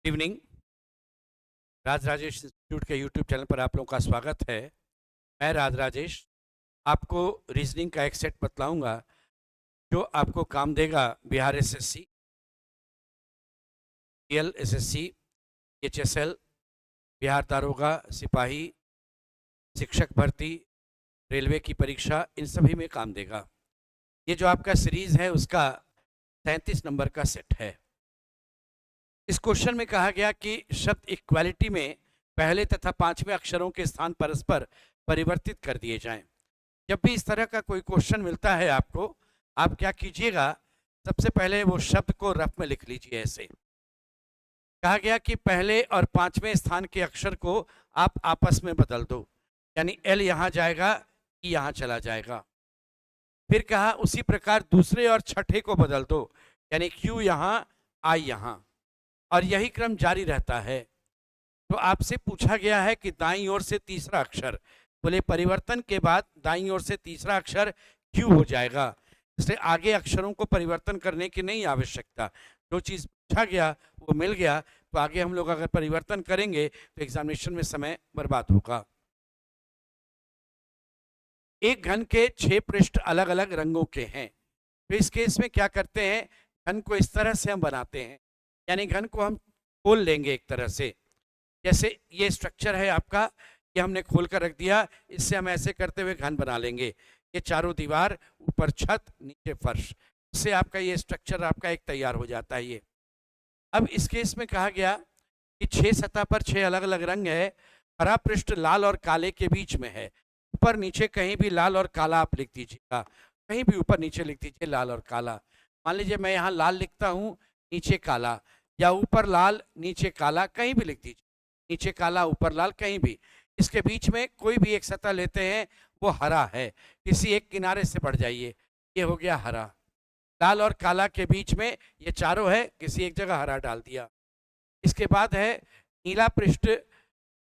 Evening. राज Rajesh institute के YouTube channel पर आप लोगों का स्वागत है। मैं राज राजेश आपको रीजनिंग का एक सेट बतलाऊंगा जो आपको काम देगा Bihar SSC, PL SSC, HSL, Bihar दारोगा, सिपाही, शिक्षक भर्ती, रेलवे की परीक्षा, इन सभी में काम देगा। ये जो आपका सीरीज है उसका 37 नंबर का सेट है। इस क्वेश्चन में कहा गया कि शब्द इक्वालिटी में पहले तथा पांचवें अक्षरों के स्थान परस्पर परिवर्तित कर दिए जाएं। जब भी इस तरह का कोई क्वेश्चन मिलता है आपको, आप क्या कीजिएगा, सबसे पहले वो शब्द को रफ में लिख लीजिए। ऐसे कहा गया कि पहले और पांचवें स्थान के अक्षर को आप आपस में बदल दो, यानी एल यहां जाएगा, ई यहां चला जाएगा। फिर कहा उसी प्रकार दूसरे और छठे को बदल दो, यानी क्यू यहां, आई यहां, और यही क्रम जारी रहता है। तो आपसे पूछा गया है कि दाईं ओर से तीसरा अक्षर, बोले परिवर्तन के बाद दाईं ओर से तीसरा अक्षर क्यू हो जाएगा, इसलिए आगे अक्षरों को परिवर्तन करने की नहीं आवश्यकता। जो चीज़ पूछा गया वो मिल गया, तो आगे हम लोग अगर परिवर्तन करेंगे तो एग्जामिनेशन में समय बर्बाद होगा। एक घन के 6 पृष्ठ अलग अलग रंगों के हैं, तो इस केस में क्या करते हैं, घन को इस तरह से हम बनाते हैं, यानी घन को हम खोल लेंगे एक तरह से। जैसे ये स्ट्रक्चर है आपका, ये हमने खोल कर रख दिया, इससे हम ऐसे करते हुए घन बना लेंगे। ये चारों दीवार, ऊपर छत, नीचे फर्श, इससे आपका ये स्ट्रक्चर आपका एक तैयार हो जाता है। ये अब इस केस में कहा गया कि 6 सतह पर 6 अलग अलग रंग है, हरा पृष्ठ लाल और काले के बीच में है। ऊपर नीचे कहीं भी लाल और काला आप लिख दीजिएगा, कहीं भी ऊपर नीचे लिख दीजिए लाल और काला। मान लीजिए मैं यहाँ लाल लिखता हूँ, नीचे काला, या ऊपर लाल नीचे काला, कहीं भी लिख दीजिए, नीचे काला ऊपर लाल, कहीं भी। इसके बीच में कोई भी एक सतह लेते हैं, वो हरा है, किसी एक किनारे से बढ़ जाइए, ये हो गया हरा। लाल और काला के बीच में ये चारों है, किसी एक जगह हरा डाल दिया। इसके बाद है नीला पृष्ठ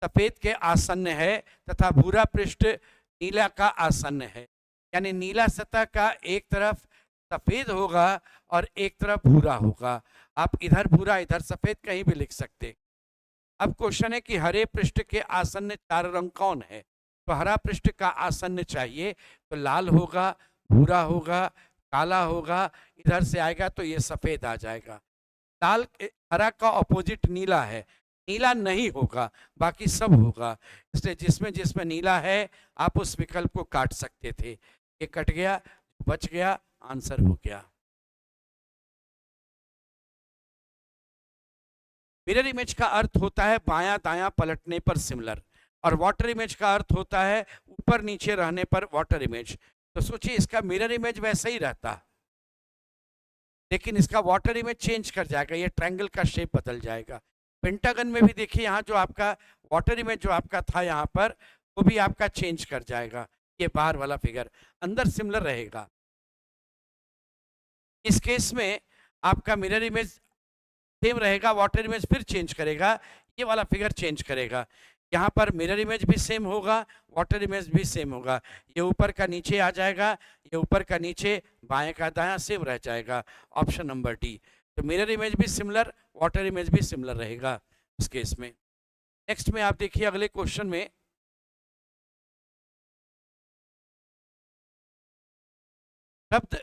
सफेद के आसन्न है तथा भूरा पृष्ठ नीला का आसन्न है, यानी नीला सतह का एक तरफ सफेद होगा और एक तरफ भूरा होगा। आप इधर भूरा इधर सफेद कहीं भी लिख सकते। अब क्वेश्चन है कि हरे पृष्ठ के आसन्न 4 रंग कौन है, तो हरा पृष्ठ का आसन्न चाहिए, तो लाल होगा, भूरा होगा, काला होगा, इधर से आएगा तो ये सफेद आ जाएगा। लाल हरा का ऑपोजिट नीला है, नीला नहीं होगा, बाकी सब होगा, इसलिए जिसमें जिसमें नीला है आप उस विकल्प को काट सकते थे। ये कट गया, बच गया, आंसर हो गया। मिरर इमेज का अर्थ होता है बायां दायां पलटने पर सिमिलर, और वाटर इमेज का अर्थ होता है ऊपर नीचे रहने पर वाटर इमेज। तो सोचिए इसका मिरर इमेज वैसा ही रहता, लेकिन इसका वाटर इमेज चेंज कर जाएगा, ये ट्रायंगल का शेप बदल जाएगा। पेंटागन में भी देखिए, यहाँ जो आपका वाटर इमेज जो आपका था यहाँ पर, वो भी आपका चेंज कर जाएगा। ये बाहर वाला फिगर अंदर सिमिलर रहेगा। इस केस में आपका मिरर इमेज सेम रहेगा, वाटर इमेज फिर चेंज करेगा, ये वाला फिगर चेंज करेगा। यहाँ पर मिरर इमेज भी सेम होगा, वाटर इमेज भी सेम होगा। ये ऊपर का नीचे आ जाएगा, ये ऊपर का नीचे, बाएं का दायां सेम रह जाएगा। Option number D. तो मिरर इमेज भी सिमिलर, वाटर इमेज भी सिमिलर रहेगा इस केस में। नेक्स्ट में आप देखिए अगले क्वेश्चन में, शब्द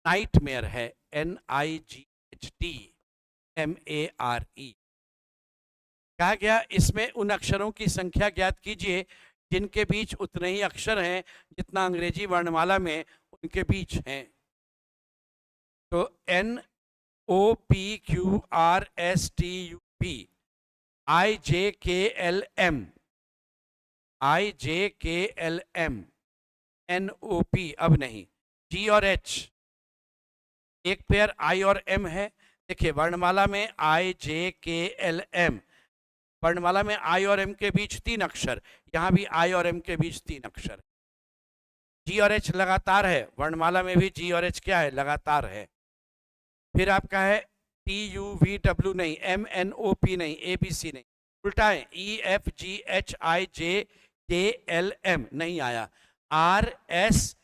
नाइटमेयर है, NIGHTMARE। कहा गया इसमें उन अक्षरों की संख्या ज्ञात कीजिए जिनके बीच उतने ही अक्षर हैं जितना अंग्रेजी वर्णमाला में उनके बीच हैं। तो NOPQRSTUV, IJKLM, IJKLM, NOP अब नहीं, G और H, एक पेयर I और M है। देखिए वर्णमाला में IJKLM, वर्णमाला में I और M के बीच 3 अक्षर, यहाँ भी I और M के बीच 3 अक्षर। G और H लगातार है, वर्णमाला में भी G और H क्या है, लगातार है। फिर आपका है TUVW नहीं, MNOP नहीं, ABC नहीं, उल्टा है, EFGHIJKLM नहीं आया, RSTU।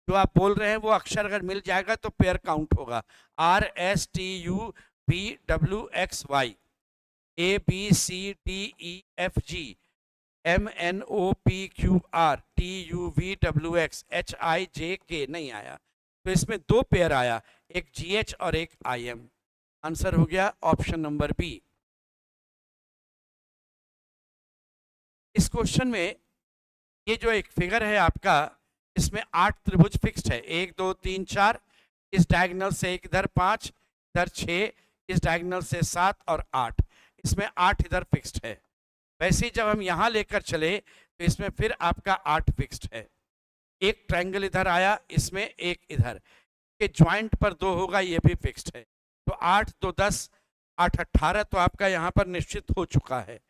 जो आप बोल रहे हैं वो अक्षर अगर मिल जाएगा तो पेयर काउंट होगा, RSTU VWXY, ABCDEFG, MNOPQR, TUVWX, HIJK नहीं आया, तो इसमें दो पेयर आया, एक GH और एक IM। आंसर हो गया ऑप्शन नंबर बी। इस क्वेश्चन में ये जो एक फिगर है आपका, इसमें 8 त्रिभुज फिक्स्ड है, 1 2 3 4, इस डायगोनल से एक इधर 5, इधर 6, इस डायगोनल से 7 और 8, इसमें 8 इधर फिक्स्ड है। वैसे ही जब हम यहाँ लेकर चले तो इसमें फिर आपका 8 फिक्स्ड है। एक ट्रायंगल इधर आया, इसमें एक इधर के ज्वाइंट पर 2 होगा, ये भी फिक्स्ड है। तो 8 2 10, 8 18, तो आपका यहाँ पर निश्चित हो चुका है।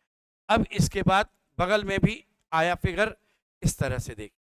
अब इसके बाद बगल में भी आया फिगर, इस तरह से देखिए।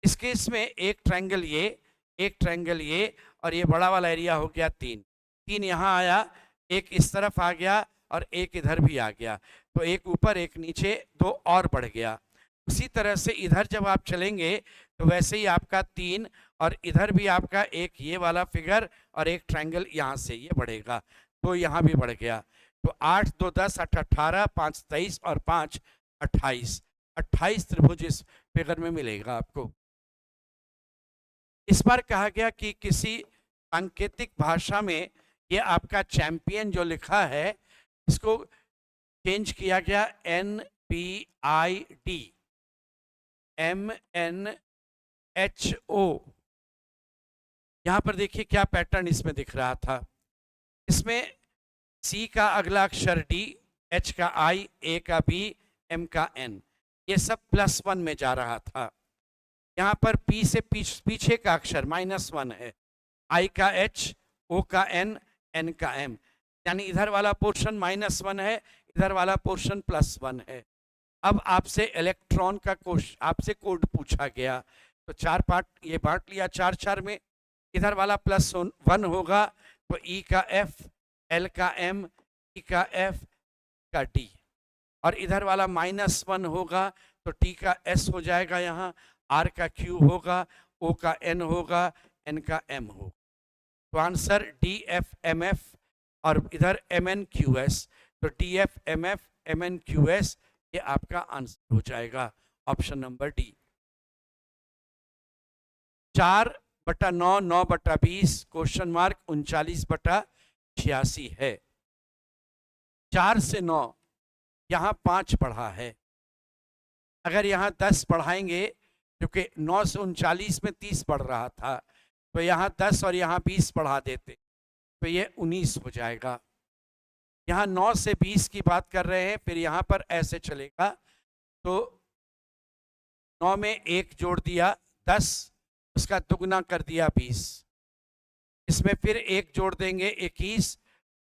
इस केस में एक ट्रायंगल ये, एक ट्रायंगल ये, और ये बड़ा वाला एरिया हो गया 3 3 यहाँ आया, एक इस तरफ आ गया और एक इधर भी आ गया, तो एक ऊपर एक नीचे, 2 और बढ़ गया। उसी तरह से इधर जब आप चलेंगे तो वैसे ही आपका 3, और इधर भी आपका एक ये वाला फिगर और एक ट्रायंगल यहाँ से ये बढ़ेगा, तो यहाँ भी बढ़ गया। तो 8 2 10 8 18, 5 23 और 5 28, 28 त्रिभुज इस फिगर में मिलेगा आपको। इस बार कहा गया कि किसी सांकेतिक भाषा में ये आपका चैंपियन जो लिखा है, इसको चेंज किया गया NPID MNHO। यहाँ पर देखिए क्या पैटर्न इसमें दिख रहा था। इसमें C का अगला अक्षर D, H का I, A का B, M का N, ये सब +1 में जा रहा था। यहाँ पर P से पीछे का अक्षर -1 है, I का H, O का N, N का M, यानी इधर वाला पोर्शन -1 है, इधर वाला पोर्शन +1 है। अब आपसे इलेक्ट्रॉन का आपसे कोड पूछा गया, तो 4 पार्ट ये बांट लिया 4 4 में। इधर वाला +1 होगा तो E का F, L का M, E का F, का D, और इधर वाला -1 होगा तो T का S हो जाएगा, यहाँ R का Q होगा, O का N होगा, N का M होगा। तो आंसर DFMF और इधर MNQS, तो DFMF MNQS ये आपका आंसर हो जाएगा, option number D. 4/9, 9/20, question mark 39/86 है। 4 से 9 यहाँ 5 बढ़ा है, अगर यहाँ 10 बढ़ाएंगे, क्योंकि 9 से 39 में 30 बढ़ रहा था, तो यहाँ 10 और यहाँ 20 बढ़ा देते तो ये 19 हो जाएगा। यहाँ 9 से 20 की बात कर रहे हैं, फिर यहाँ पर ऐसे चलेगा, तो 9 में 1 जोड़ दिया 10, उसका दुगना कर दिया 20, इसमें फिर 1 जोड़ देंगे 21,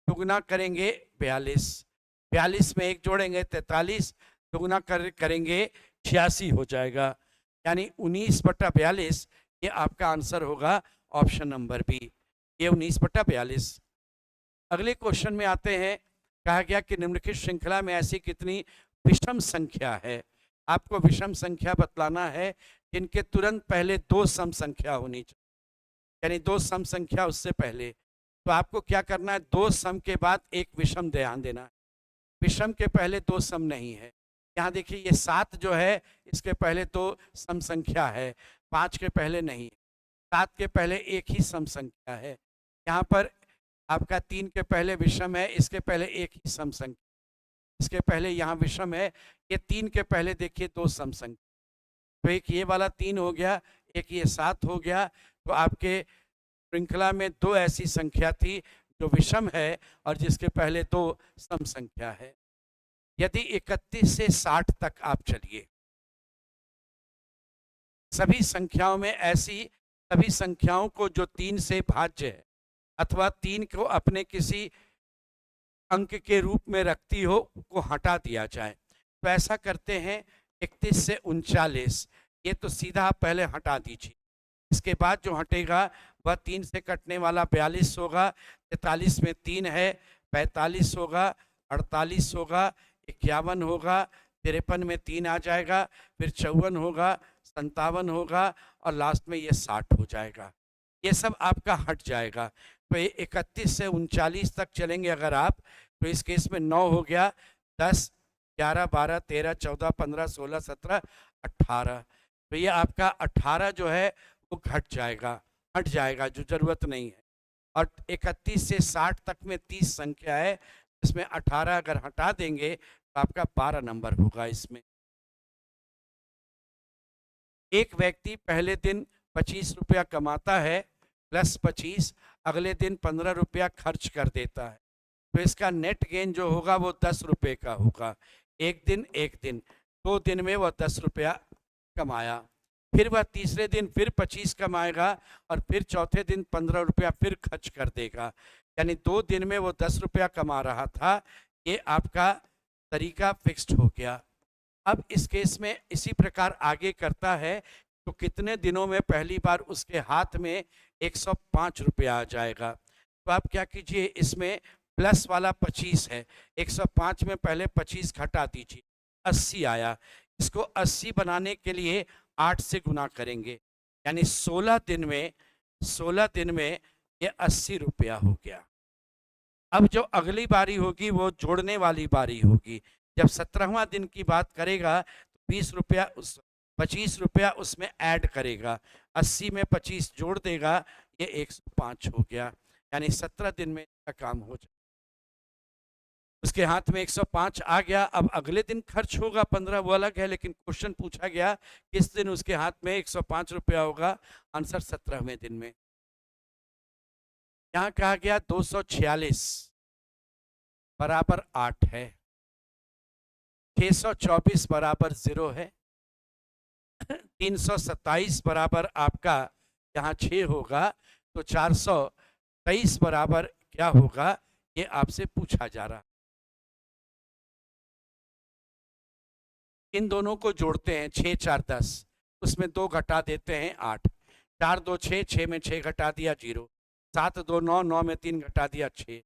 दुगना करेंगे 42, 42 में 1 जोड़ेंगे 43, दुगना करेंगे 86 हो जाएगा, यानी 19/42 ये आपका आंसर होगा, ऑप्शन नंबर बी, ये 19/42। अगले क्वेश्चन में आते हैं। कहा गया कि निम्नलिखित श्रृंखला में ऐसी कितनी विषम संख्या है। आपको विषम संख्या बतलाना है जिनके तुरंत पहले 2 सम संख्या होनी चाहिए, यानी 2 सम संख्या उससे पहले। तो आपको क्या करना है, 2 सम के बाद एक विषम ध्यान देना है। विषम के पहले 2 सम नहीं है। यहाँ देखिए ये 7 जो है, इसके पहले 2 सम संख्या है, 5 के पहले नहीं, 7 के पहले एक ही सम संख्या है। यहाँ पर आपका 3 के पहले विषम है, इसके पहले एक ही सम संख्या, इसके पहले यहाँ विषम है। ये 3 के पहले देखिए 2 सम संख्या, तो एक ये वाला 3 हो गया, एक ये 7 हो गया। तो आपके श्रृंखला में 2 ऐसी संख्या थी जो विषम है और जिसके पहले 2 सम संख्या है। यदि 31 से 60 तक आप चलिए, सभी संख्याओं में ऐसी सभी संख्याओं को जो 3 से भाज्य है अथवा 3 को अपने किसी अंक के रूप में रखती हो को हटा दिया जाए। तो ऐसा करते हैं, 31 से 39 ये तो सीधा आप पहले हटा दीजिए, इसके बाद जो हटेगा वह 3 से कटने वाला 42 होगा, 43 में 3 है 45 होगा, 48 होगा, 51 होगा, 53 में 3 आ जाएगा, फिर 54 होगा, 57 होगा और लास्ट में ये 60 हो जाएगा। ये सब आपका हट जाएगा। तो ये 31 से 39 तक चलेंगे अगर आप, तो इस केस में 9 हो गया, 10, 11, 12, 13, 14, 15, 16, 17, 18। तो ये आपका 18 जो है वो घट जाएगा, हट जाएगा, जो ज़रूरत नहीं है। और 31 से 60 तक में 30 संख्या है, इसमें 18 अगर हटा देंगे तो आपका 12 नंबर होगा इसमें। एक व्यक्ति पहले दिन 25 रुपया कमाता है प्लस 25, अगले दिन 15 रुपया खर्च कर देता है, तो इसका नेट गेन जो होगा वो 10 रुपये का होगा। एक दिन 2 दिन में वह 10 रुपया कमाया, फिर वह तीसरे दिन फिर 25 कमाएगा और फिर चौथे दिन 15 रुपया फिर खर्च कर देगा, यानी 2 दिन में वो 10 रुपया कमा रहा था। ये आपका तरीका फिक्स्ड हो गया। अब इस केस में इसी प्रकार आगे करता है, तो कितने दिनों में पहली बार उसके हाथ में 105 रुपया आ जाएगा। तो आप क्या कीजिए, इसमें प्लस वाला 25 है, 105 में पहले 25 घटा दीजिए, 80 आया। इसको 80 बनाने के लिए 8 से गुना करेंगे, यानी 16 दिन में ये 80 रुपया हो गया। अब जो अगली बारी होगी वो जोड़ने वाली बारी होगी। जब 17वां दिन की बात करेगा तो 20 रुपया 25 रुपया उसमें ऐड करेगा, 80 में 25 जोड़ देगा, ये 105 हो गया, यानी 17 दिन में इसका काम हो जाए। उसके हाथ में 105 आ गया। अब अगले दिन खर्च होगा 15, वो अलग है, लेकिन क्वेश्चन पूछा गया किस दिन उसके हाथ में 105 रुपया होगा, आंसर 17वें दिन में। यहाँ कहा गया 246 बराबर 8 है, 624 बराबर 0 है, 327 बराबर आपका यहाँ 6 होगा, तो 423 बराबर क्या होगा, ये आपसे पूछा जा रहा। इन दोनों को जोड़ते हैं, 6 4 10, उसमें 2 घटा देते हैं 8, 4 2 6, 6 में 6 घटा दिया 0, 7 2 9, 9 में 3 घटा दिया 6,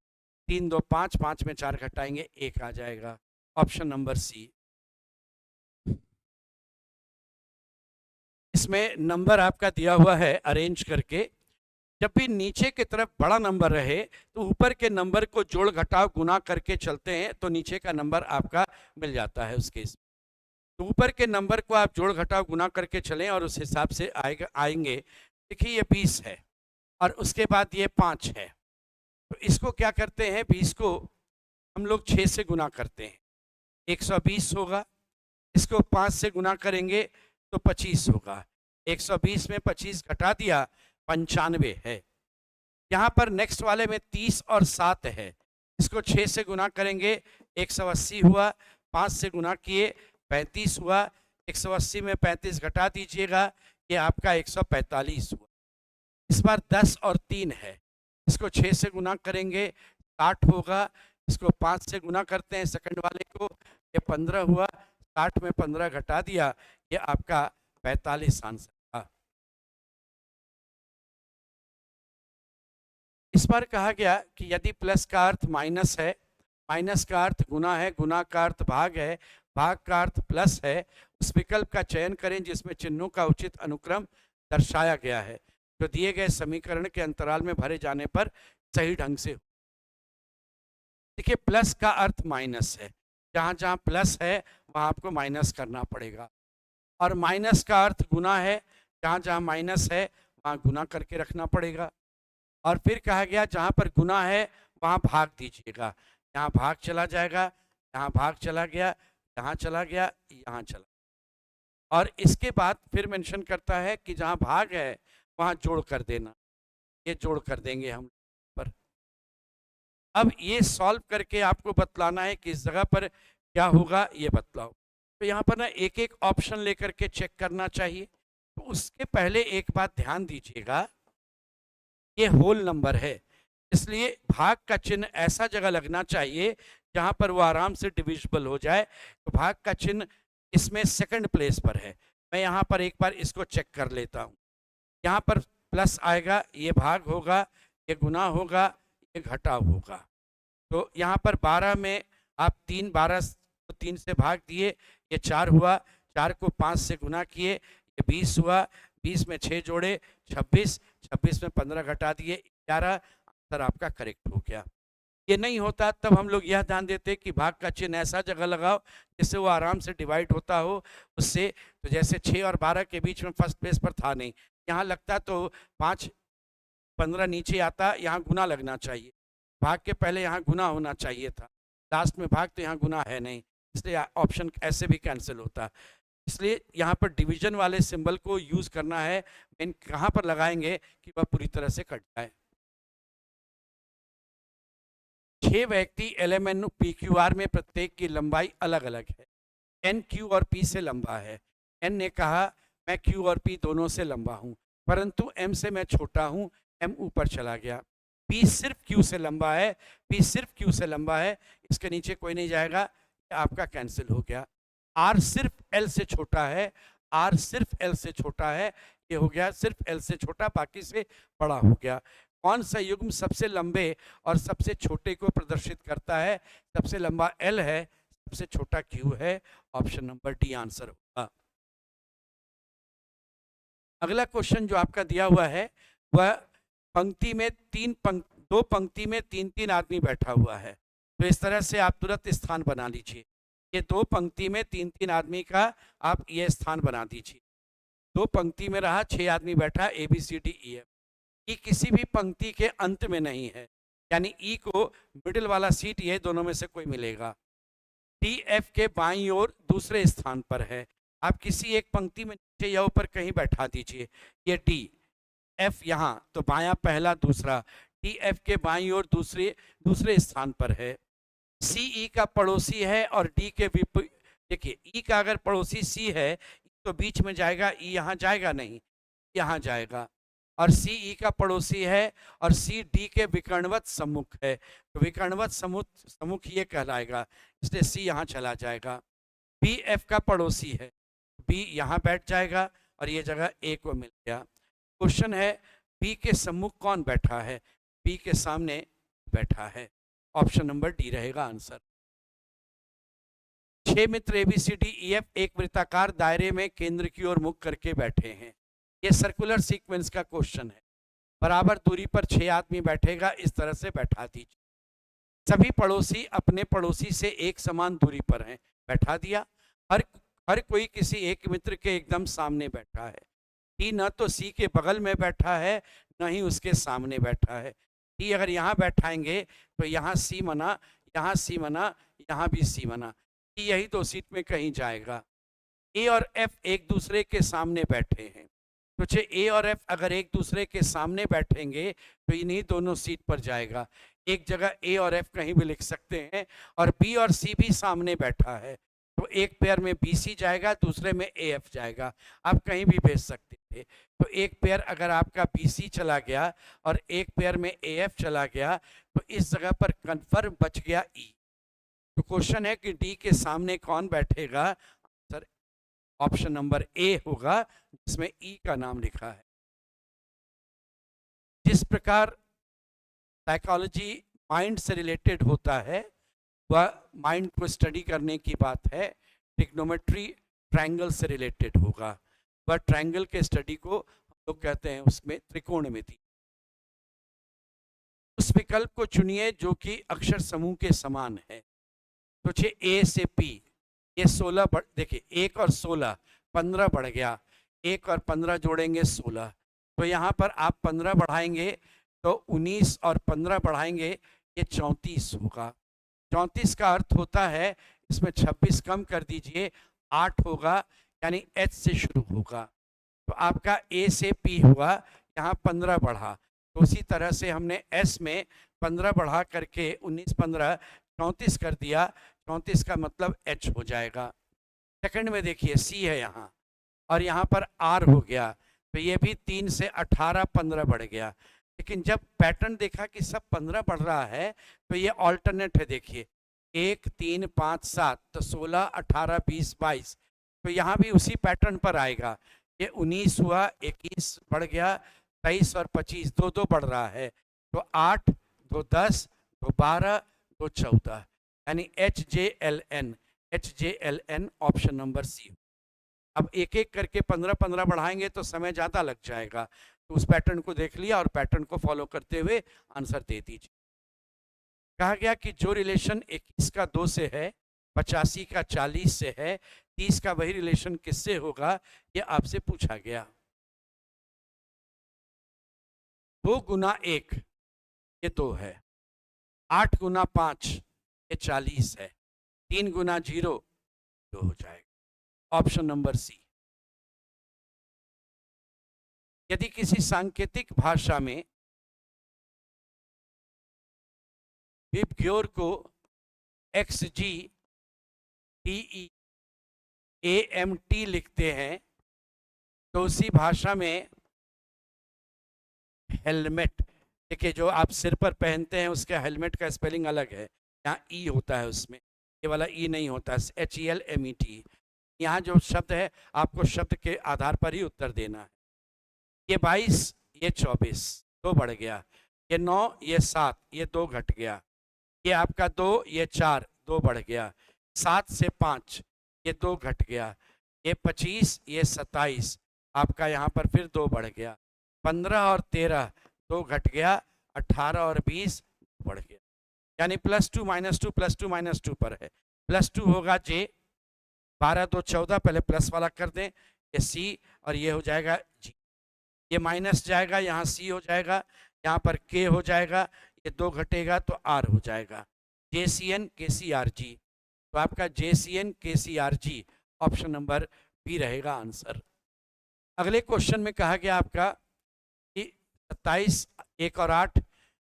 3 2 5, 5 में 4 घटाएंगे 1 आ जाएगा, ऑप्शन नंबर सी। इसमें नंबर आपका दिया हुआ है अरेंज करके, जब भी नीचे की तरफ बड़ा नंबर रहे तो ऊपर के नंबर को जोड़ घटाव गुना करके चलते हैं, तो नीचे का नंबर आपका मिल जाता है। उसके तो ऊपर के नंबर को आप जोड़ घटाव गुना करके चलें और उस हिसाब से आएंगे। देखिए ये 20 है और उसके बाद ये 5 है, तो इसको क्या करते हैं, 20 को हम लोग 6 से गुना करते हैं, 120 होगा। इसको 5 से गुना करेंगे तो 25 होगा, 120 में 25 घटा दिया 95 है। यहाँ पर नेक्स्ट वाले में 30 और 7 है, इसको 6 से गुना करेंगे 180 हुआ, 5 से गुना किए 35 हुआ, 180 में 35 घटा दीजिएगा, ये आपका 145 हुआ। इस बार 10 और 3 है, इसको 6 से गुना करेंगे 60 होगा, इसको 5 से गुना करते हैं सेकंड वाले को, ये 15 हुआ, 60 में 15 घटा दिया, ये आपका 45 आंसर था। इस बार कहा गया कि यदि प्लस का अर्थ माइनस है, माइनस का अर्थ गुना है, गुना का अर्थ भाग है, भाग का अर्थ प्लस है, उस विकल्प का चयन करें जिसमें चिन्हों का उचित अनुक्रम दर्शाया गया है, जो दिए गए समीकरण के अंतराल में भरे जाने पर सही ढंग से। देखिए प्लस का अर्थ माइनस है, जहाँ जहाँ प्लस है वहाँ आपको माइनस करना पड़ेगा, और माइनस का अर्थ गुना है, जहाँ जहाँ माइनस है वहाँ गुना करके रखना पड़ेगा। और फिर कहा गया जहाँ पर गुना है वहाँ भाग दीजिएगा, यहाँ भाग चला जाएगा, यहाँ भाग चला गया, यहाँ चला गया, यहाँ चला। और इसके बाद फिर मेंशन करता है कि जहाँ भाग है वहाँ जोड़ कर देना, ये जोड़ कर देंगे हम पर। अब ये सॉल्व करके आपको बतलाना है कि इस जगह पर क्या होगा, ये बतलाओ। तो यहाँ पर ना एक एक ऑप्शन लेकर के चेक करना चाहिए। तो उसके पहले एक बात ध्यान दीजिएगा, ये होल नंबर है, इसलिए भाग का चिन्ह ऐसा जगह लगना चाहिए जहाँ पर वो आराम से डिविजिबल हो जाए। तो भाग का चिन्ह इसमें सेकंड प्लेस पर है। मैं यहाँ पर एक बार इसको चेक कर लेता हूँ। यहाँ पर प्लस आएगा, ये भाग होगा, ये गुना होगा, ये घटाव होगा। तो यहाँ पर 12 में आप 12 को 3 से भाग दिए, ये 4 हुआ, 4 को 5 से गुना किए, ये 20 हुआ, 20 में 6 जोड़े 26, 26 में 15 घटा दिए 11, सर आपका करेक्ट हो गया। ये नहीं होता तब हम लोग यह ध्यान देते कि भाग का चिन्ह ऐसा जगह लगाओ जिससे वो आराम से डिवाइड होता हो उससे। तो जैसे 6 और 12 के बीच में फर्स्ट प्लेस पर था नहीं, यहाँ लगता तो 5 15 नीचे आता, यहाँ गुना लगना चाहिए, भाग के पहले यहाँ गुना होना चाहिए था, लास्ट में भाग तो यहाँ गुना है नहीं, इसलिए ऑप्शन ऐसे भी कैंसिल होता। इसलिए यहाँ पर डिवीजन वाले सिंबल को यूज करना है, मेन कहाँ पर लगाएंगे कि वह पूरी तरह से कट जाए। 6 व्यक्ति LMNO PQR में प्रत्येक की लंबाई अलग अलग है, N Q और P से लंबा है। N ने कहा मैं Q और P दोनों से लंबा हूँ, परंतु M से मैं छोटा हूँ, M ऊपर चला गया। P सिर्फ Q से लंबा है, P सिर्फ Q से लंबा है, इसके नीचे कोई नहीं जाएगा, आपका कैंसिल हो गया। R सिर्फ L से छोटा है, R सिर्फ L से छोटा है, ये हो गया सिर्फ L से छोटा, बाकी से बड़ा हो गया। कौन सा युग्म सबसे लंबे और सबसे छोटे को प्रदर्शित करता है? सबसे लंबा L है, सबसे छोटा Q है, ऑप्शन नंबर डी आंसर होगा। अगला क्वेश्चन जो आपका दिया हुआ है वह पंक्ति में दो पंक्ति में 3-3 आदमी बैठा हुआ है, तो इस तरह से आप तुरंत स्थान बना लीजिए। ये दो पंक्ति में 3-3 आदमी का आप ये स्थान बना दीजिए। दो पंक्ति में रहा, 6 आदमी बैठा, ABCDEF। ई किसी भी पंक्ति के अंत में नहीं है, यानी ई को मिडिल वाला सीट ये दोनों में से कोई मिलेगा। DF के बाईं ओर दूसरे स्थान पर है, आप किसी एक पंक्ति में नीचे या ऊपर कहीं बैठा दीजिए। ये DF यहाँ तो बायां पहला दूसरा, DF के बाईं ओर दूसरे स्थान पर है। CE का पड़ोसी है और D के विपरीत, देखिए E का अगर पड़ोसी C है तो बीच में जाएगा, E यहाँ जाएगा नहीं, यहाँ जाएगा। और CE का पड़ोसी है और C D के विकर्णवत सम्मुख है, तो विकर्णवत सम्मुख ये कहलाएगा, इसलिए C यहाँ चला जाएगा। B F का पड़ोसी है, B यहाँ बैठ जाएगा और ये जगह A को मिल गया। क्वेश्चन है B के सम्मुख कौन बैठा है? B के सामने बैठा है, ऑप्शन नंबर डी रहेगा आंसर। 6 मित्र ABCDEF एक वृत्ताकार दायरे में केंद्र की ओर मुख करके बैठे हैं। ये सर्कुलर सीक्वेंस का क्वेश्चन है। बराबर दूरी पर 6 आदमी बैठेगा, इस तरह से बैठा दीजिए। सभी पड़ोसी अपने पड़ोसी से एक समान दूरी पर हैं, बैठा दिया। हर कोई किसी एक मित्र के एकदम सामने बैठा है। टी न तो सी के बगल में बैठा है, न ही उसके सामने बैठा है। टी अगर यहाँ बैठाएंगे तो यहाँ सी मना, यहाँ सी मना, यहाँ भी सी मना, टी यही दो सीट में कहीं जाएगा। ए और एफ एक दूसरे के सामने बैठे हैं, तो ए और एफ अगर एक दूसरे के सामने बैठेंगे तो इन्हीं दोनों सीट पर जाएगा। एक जगह ए और एफ कहीं भी लिख सकते हैं। और बी और सी भी सामने बैठा है, तो एक पेयर में बी सी जाएगा, दूसरे में ए एफ जाएगा, आप कहीं भी भेज सकते थे। तो एक पेयर अगर आपका बी सी चला गया और एक पेयर में ए एफ चला गया, तो इस जगह पर कन्फर्म बच गया ई। तो क्वेश्चन है कि डी के सामने कौन बैठेगा? सर ऑप्शन नंबर ए होगा, जिसमें ई का नाम लिखा है। जिस प्रकार साइकोलॉजी माइंड से रिलेटेड होता है, वह माइंड को स्टडी करने की बात है। ट्रिग्नोमेट्री ट्रायंगल से रिलेटेड होगा, वह ट्रायंगल के स्टडी को हम लोग कहते हैं उसमें त्रिकोणमिति। उस विकल्प को चुनिए जो कि अक्षर समूह के समान है। तो ए से पी, ये 16 देखिए 1 और 16 15 बढ़ गया, 1 और 15 जोड़ेंगे 16, तो यहाँ पर आप 15 बढ़ाएंगे तो 19 और 15 बढ़ाएंगे ये 34 होगा। 34 का अर्थ होता है, इसमें 26 कम कर दीजिए, 8 होगा, यानी एच से शुरू होगा। तो आपका ए से पी हुआ, यहाँ 15 बढ़ा, तो उसी तरह से हमने एस में 15 बढ़ा करके 19 15 34 कर दिया। 34 का मतलब एच हो जाएगा। सेकंड में देखिए सी है यहाँ, और यहाँ पर आर हो गया, तो ये भी 3 से 18 15 बढ़ गया। लेकिन जब पैटर्न देखा कि सब 15 बढ़ रहा है, तो ये ऑल्टरनेट है। देखिए 1 3 5 7, तो 16 18 20 22, तो यहाँ भी उसी पैटर्न पर आएगा। ये 19 हुआ, 21 बढ़ गया, 23 और 25 दो दो बढ़ रहा है, तो 8 2 10 2 12 2 14, यानी HJLN ऑप्शन नंबर सी। अब एक एक करके 15 15 बढ़ाएंगे तो समय ज़्यादा लग जाएगा, तो उस पैटर्न को देख लिया और पैटर्न को फॉलो करते हुए आंसर दे दीजिए। कहा गया कि जो रिलेशन 21 का 2 से है, 85 का 40 से है, 30 का वही रिलेशन किससे होगा, ये आपसे पूछा गया। 2 गुना 1 ये 2 है, 8 गुना 5 ये 40 है, 3 गुना 0 2 हो जाएगा। Option number C. यदि किसी सांकेतिक भाषा में विबग्योर को XGTEAMT लिखते हैं, तो उसी भाषा में हेलमेट, देखिए जो आप सिर पर पहनते हैं उसका हेलमेट का स्पेलिंग अलग है, यहाँ ई होता है उसमें, ये वाला ई नहीं होता, HELMET। यहाँ जो शब्द है आपको शब्द के आधार पर ही उत्तर देना है। ये 22 ये 24 2 बढ़ गया, ये 9 ये 7 ये 2 घट गया, ये आपका 2 ये 4 2 बढ़ गया, 7 से 5 ये 2 घट गया, ये 25 ये 27 आपका यहाँ पर फिर 2 बढ़ गया, 15 और 13 2 घट गया, 18 और 20 बढ़ गया, यानी +2 -2 +2 -2 पर है। +2 होगा जे, 12 2 14, पहले प्लस वाला कर दें, ये सी और ये हो जाएगा जी, ये माइनस जाएगा, यहाँ सी हो जाएगा, यहाँ पर के हो जाएगा, ये 2 घटेगा तो आर हो जाएगा, JCN KCRG। तो आपका JCN KCRG option number B रहेगा आंसर। अगले क्वेश्चन में कहा गया आपका कि 27 1 और 8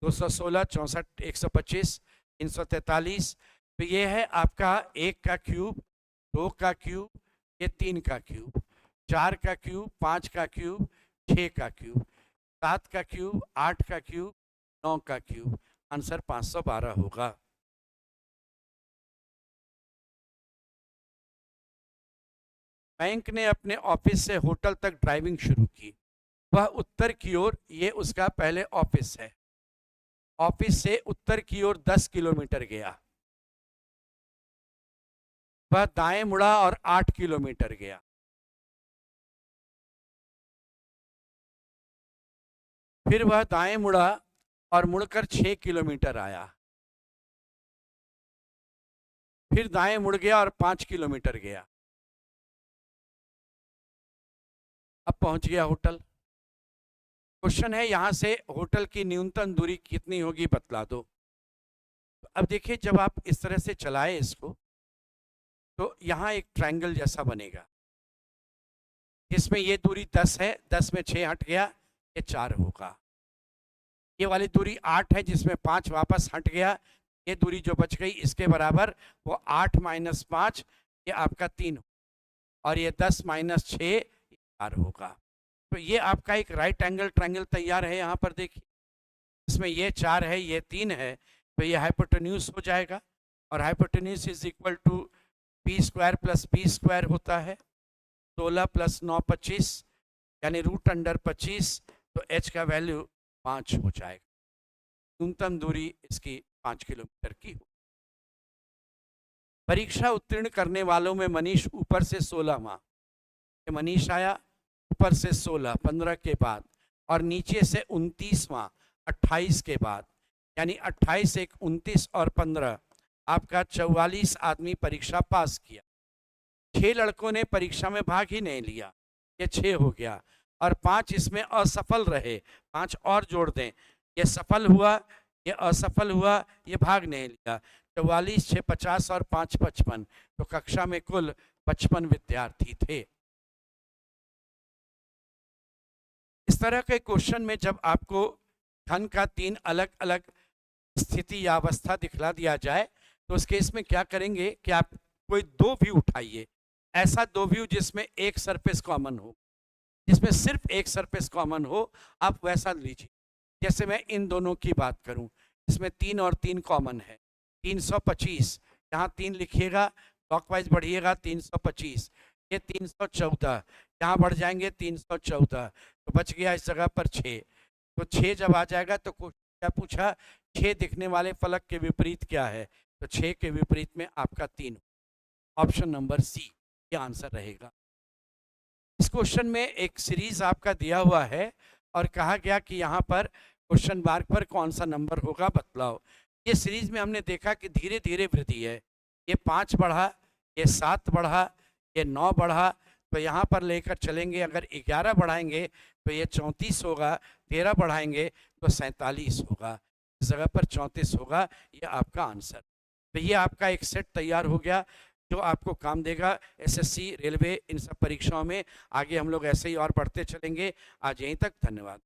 216 64 125 343, तो ये है आपका 1 का क्यूब, 2 का क्यूब, ये 3 का क्यूब, 4 का क्यूब, 5 का क्यूब, 6 का क्यूब, 7 का क्यूब, 8 का क्यूब, 9 का क्यूब, आंसर 512 होगा। बैंक ने अपने ऑफिस से होटल तक ड्राइविंग शुरू की, वह उत्तर की ओर, ये उसका पहले ऑफिस है, ऑफिस से उत्तर की ओर 10 किलोमीटर गया, वह दाएं मुड़ा और 8 किलोमीटर गया, फिर वह दाएं मुड़ा और मुड़कर 6 किलोमीटर आया, फिर दाएं मुड़ गया और 5 किलोमीटर गया, अब पहुंच गया होटल। क्वेश्चन है यहां से होटल की न्यूनतम दूरी कितनी होगी बतला दो। अब देखिए जब आप इस तरह से चलाए इसको, तो यहाँ एक ट्रायंगल जैसा बनेगा, जिसमें ये दूरी 10 है, 10 में 6 हट गया, ये 4 होगा, ये वाली दूरी 8 है जिसमें 5 वापस हट गया, ये दूरी जो बच गई इसके बराबर, वो 8 - 5 ये आपका 3, और ये 10 - 6 4 होगा। तो ये आपका एक राइट एंगल ट्रायंगल तैयार है। यहाँ पर देखिए इसमें ये 4 है, ये 3 है, तो ये हाइपोटेन्यूज हो जाएगा, और hypotenuse is equal to p² + b² होता है, 16 + 9 25, यानी √25, तो h का वैल्यू 5 हो जाएगा। न्यूनतम दूरी इसकी 5 किलोमीटर की हो। परीक्षा उत्तीर्ण करने वालों में मनीष ऊपर से 16वां, मनीष आया ऊपर से 16 15 के बाद, और नीचे से 29वां 28 के बाद, यानी 28 1 29 और 15 आपका 44 आदमी परीक्षा पास किया। 6 लड़कों ने परीक्षा में भाग ही नहीं लिया, ये 6 हो गया, और 5 इसमें असफल रहे, 5 और जोड़ दें, ये सफल हुआ, ये असफल हुआ, ये भाग नहीं लिया। 44 6 50 और 5 55, तो कक्षा में कुल 55 विद्यार्थी थे। इस तरह के क्वेश्चन में जब आपको घन का 3 अलग अलग स्थिति या अवस्था दिखला दिया जाए, तो उस केस में क्या करेंगे कि आप कोई 2 व्यू उठाइए, ऐसा 2 व्यू जिसमें एक सरफेस कॉमन हो, जिसमें सिर्फ एक सरफेस कॉमन हो, आप वैसा लीजिए। जैसे मैं इन दोनों की बात करूं, इसमें 3 और 3 कॉमन है, 325, यहाँ 3 लिखिएगा, क्लॉकवाइज बढ़िएगा 325, ये 314, यहाँ बढ़ जाएंगे 314, तो बच गया इस जगह पर 6। तो 6 जब आ जाएगा तो क्या पूछा, 6 दिखने वाले फलक के विपरीत क्या है, तो 6 के विपरीत में आपका 3, ऑप्शन नंबर सी ये आंसर रहेगा। इस क्वेश्चन में एक सीरीज आपका दिया हुआ है और कहा गया कि यहाँ पर क्वेश्चन मार्क पर कौन सा नंबर होगा बतलाओ। ये सीरीज में हमने देखा कि धीरे धीरे वृद्धि है, ये 5 बढ़ा, ये 7 बढ़ा, ये 9 बढ़ा, तो यहाँ पर लेकर चलेंगे। अगर 11 बढ़ाएंगे तो ये 34 होगा, 13 बढ़ाएंगे तो 47 होगा, इस जगह पर 34 होगा। ये आपका आंसर। तो ये आपका एक सेट तैयार हो गया जो आपको काम देगा एसएससी, रेलवे, इन सब परीक्षाओं में। आगे हम लोग ऐसे ही और बढ़ते चलेंगे। आज यहीं तक, धन्यवाद।